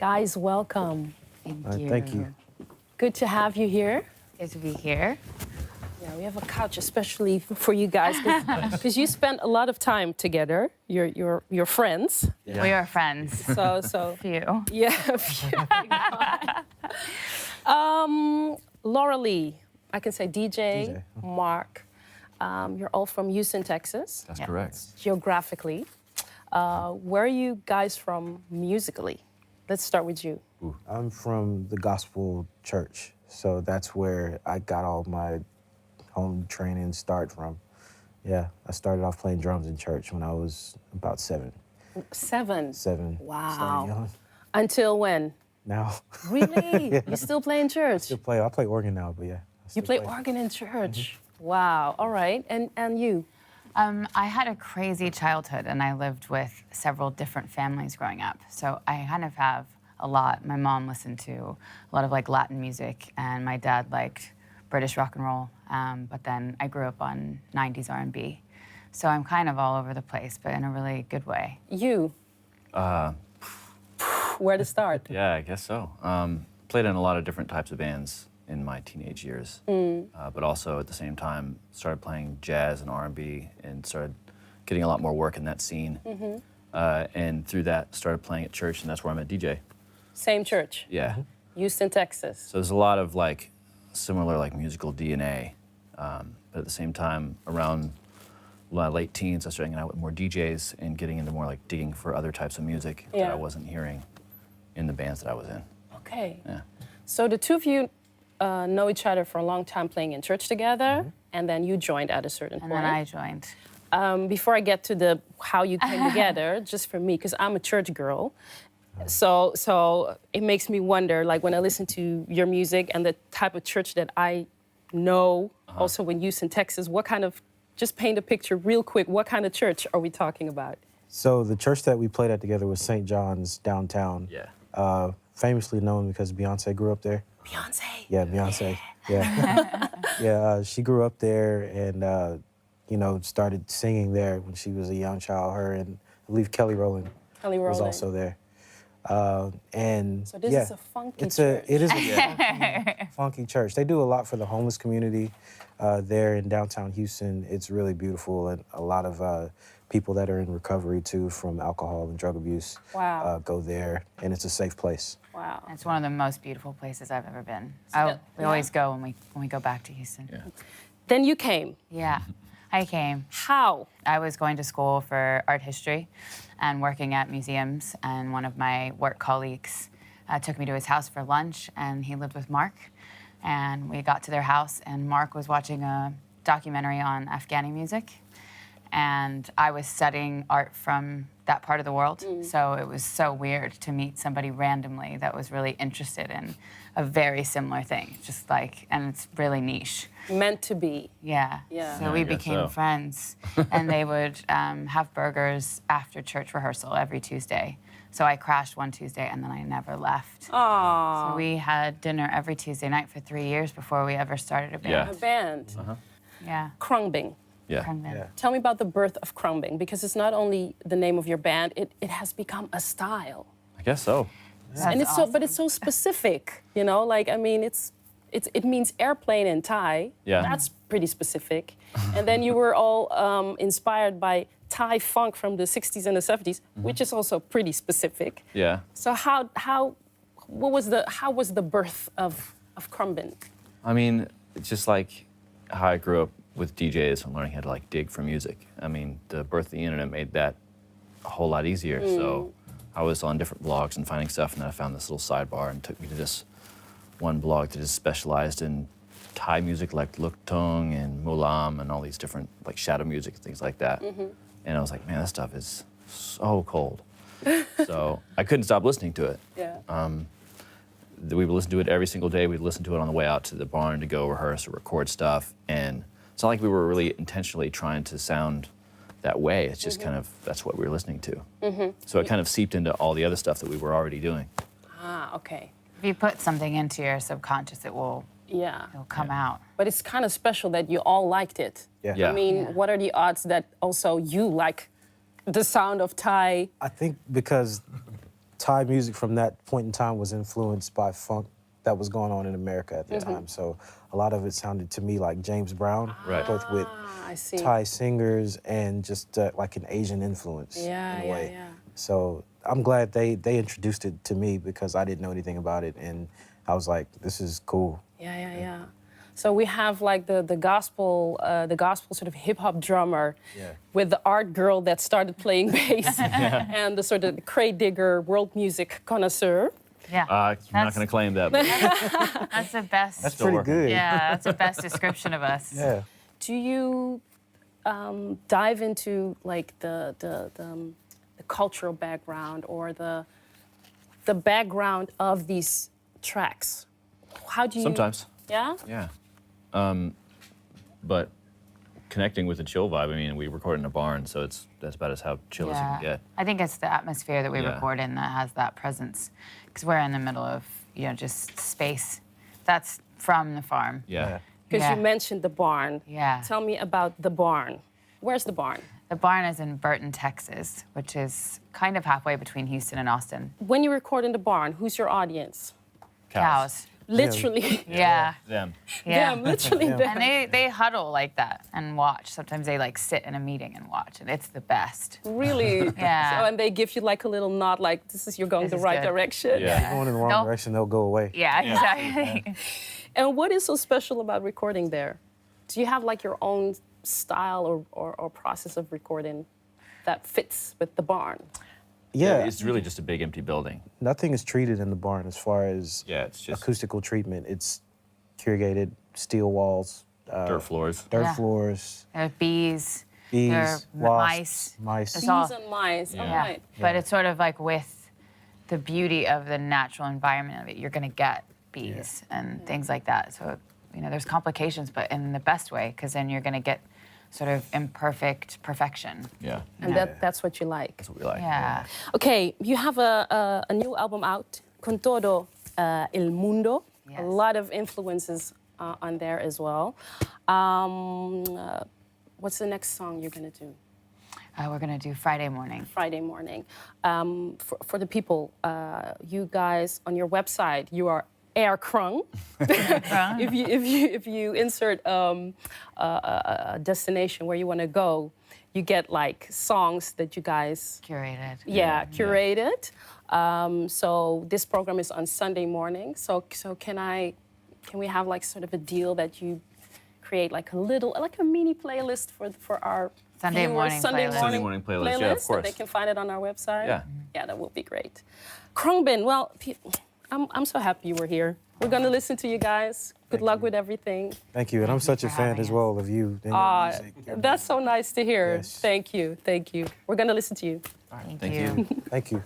Guys, welcome. Thank you. Good to have you here. Good to be here. Yeah, we have a couch especially for you guys because you spent a lot of time together. You're friends. Yeah. We are friends. So Few. yeah. A few. Laura Lee, I can say DJ. Mark. You're all from Houston, Texas. That's correct. Geographically. Where are you guys from musically? Let's start with you. I'm from the gospel church, so that's where I got all my home training start from. Yeah, I started off playing drums in church when I was about 7. 7? 7. Wow. Started young. Until when? Now. Really? Yeah. You still play in church? I play organ now, but yeah. You play organ in church? Wow, all right. And you? I had a crazy childhood, and I lived with several different families growing up. So I kind of have a lot. My mom listened to a lot of like Latin music, and my dad liked British rock and roll. But then I grew up on 90s R&B. So I'm kind of all over the place, but in a really good way. You? Where to start? Yeah, I guess so. Played in a lot of different types of bands in my teenage years, but also at the same time started playing jazz and R&B and started getting a lot more work in that scene. And through that, started playing at church, and that's where I met DJ. Same church? Yeah. Houston, Texas. So there's a lot of like similar like musical DNA, but at the same time, around my late teens, I started hanging out with more DJs and getting into more like digging for other types of music that I wasn't hearing in the bands that I was in. Okay. Yeah. So the two of you know each other for a long time playing in church together, and then you joined at a certain point. And then I joined. Before I get to how you came together, just for me, because I'm a church girl, so it makes me wonder, like when I listen to your music and the type of church that I know, also in Houston, Texas, what kind of, just paint a picture real quick, what kind of church are we talking about? So the church that we played at together was St. John's downtown. Yeah. Famously known because Beyonce grew up there. Beyonce? Yeah, Beyonce. Yeah. Yeah, she grew up there and, started singing there when she was a young child. Her and I believe Kelly Rowland was also there. And so this is a funky church. It is a funky church. They do a lot for the homeless community there in downtown Houston. It's really beautiful, and a lot of people that are in recovery too from alcohol and drug abuse go there, and it's a safe place. Wow. It's one of the most beautiful places I've ever been. We always go when we go back to Houston. Yeah. Then you came. Yeah, I came. How? I was going to school for art history and working at museums, and one of my work colleagues took me to his house for lunch, and he lived with Mark. And we got to their house, and Mark was watching a documentary on Afghani music, and I was studying art from that part of the world. So it was so weird to meet somebody randomly that was really interested in a very similar thing, just like, and it's really niche. Meant to be. Yeah. So we became friends, and they would have burgers after church rehearsal every Tuesday. So I crashed one Tuesday, and then I never left. Aww. So we had dinner every Tuesday night for 3 years before we ever started a band. Yeah. A band. Yeah. Khruangbin. Yeah. Khruangbin. Tell me about the birth of Khruangbin, because it's not only the name of your band, it has become a style. I guess so. And it's but it's so specific, like, I mean, it means airplane in Thai. Yeah. That's pretty specific. And then you were all inspired by Thai funk from the 60s and the 70s, which is also pretty specific. Yeah. So how was the birth of Khruangbin? I mean, it's just like how I grew up with DJs and learning how to like dig for music. I mean, the birth of the internet made that a whole lot easier. So I was on different blogs and finding stuff, and then I found this little sidebar and took me to this one blog that is specialized in Thai music like Luktung and Mulam and all these different like shadow music and things like that. And I was like, man, that stuff is so cold. So I couldn't stop listening to it. Yeah. We would listen to it every single day. We'd listen to it on the way out to the barn to go rehearse or record stuff. And it's not like we were really intentionally trying to sound that way. It's just kind of, that's what we were listening to. So it kind of seeped into all the other stuff that we were already doing. Ah, okay. If you put something into your subconscious, it'll come out. But it's kind of special that you all liked it. Yeah. I mean, what are the odds that also you like the sound of Thai? I think because Thai music from that point in time was influenced by funk that was going on in America at the time. So a lot of it sounded to me like James Brown, Right. both with I see. Thai singers and just like an Asian influence Yeah, in a yeah, way. yeah. So I'm glad they introduced it to me because I didn't know anything about it, and I was like, this is cool. Yeah, yeah, yeah. So we have like the gospel sort of hip hop drummer, Yeah. with the art girl that started playing bass, and the sort of crate digger world music connoisseur. Yeah. I'm not going to claim that. But That's the best. That's Still pretty working. good. Yeah, that's the best description of us. Yeah. Do you dive into like the cultural background or the background of these tracks? How do you? sometimes, Yeah. yeah. But connecting with the chill vibe, I mean, we record in a barn, so that's about as how chill as you can get. I think it's the atmosphere that we Yeah. record in that has that presence, because we're in the middle of just space. That's from the farm. Yeah. Because Yeah. you mentioned the barn. Yeah. Tell me about the barn. Where's the barn? The barn is in Burton, Texas, which is kind of halfway between Houston and Austin. When you record in the barn, who's your audience? Cows. Literally. Yeah. Them. Yeah. Them, literally them. And they huddle like that and watch. Sometimes they like sit in a meeting and watch, and it's the best. Really? Yeah. So, and they give you like a little nod, like you're going This the is right good. direction. Yeah. Going in the wrong Nope. direction, they'll go away. Yeah, exactly. And what is so special about recording there? Do you have like your own style or process of recording that fits with the barn? Yeah, It's really just a big empty building. nothing is treated in the barn as far as Yeah, it's just acoustical treatment. It's corrugated steel walls, dirt floors. dirt Yeah. floors, There are bees. bees, there are wasps, mice. mice. It's all- Bees and mice. Yeah. All Yeah. right. But it's sort of like with the beauty of the natural environment of it, you're going to get bees and things like that. So, there's complications, but in the best way, because then you're going to get sort of imperfect perfection. Yeah. And that's what you like. That's what we like. Yeah. Okay, you have a new album out, Con todo el mundo. Yes. A lot of influences on there as well. What's the next song you're gonna do? We're going to do Friday morning. Friday morning. For the people, you guys on your website, you are Air Krung. if you insert a destination where you want to go, you get like songs that you guys curated. So this program is on Sunday morning. So can we have like sort of a deal that you create like a mini playlist for our Sunday viewers? morning playlist. Sunday morning playlist, yeah, of So course. they can find it on our website. Yeah. Yeah, that would be great. Khruangbin, well, I'm so happy you were here. We're gonna listen to you guys. Good luck with everything. Thank you, and I'm such a for fan having as us. well of you and your music. That's so nice to hear. Yes. Thank you. We're gonna listen to you. Thank Thank you. you. Thank you.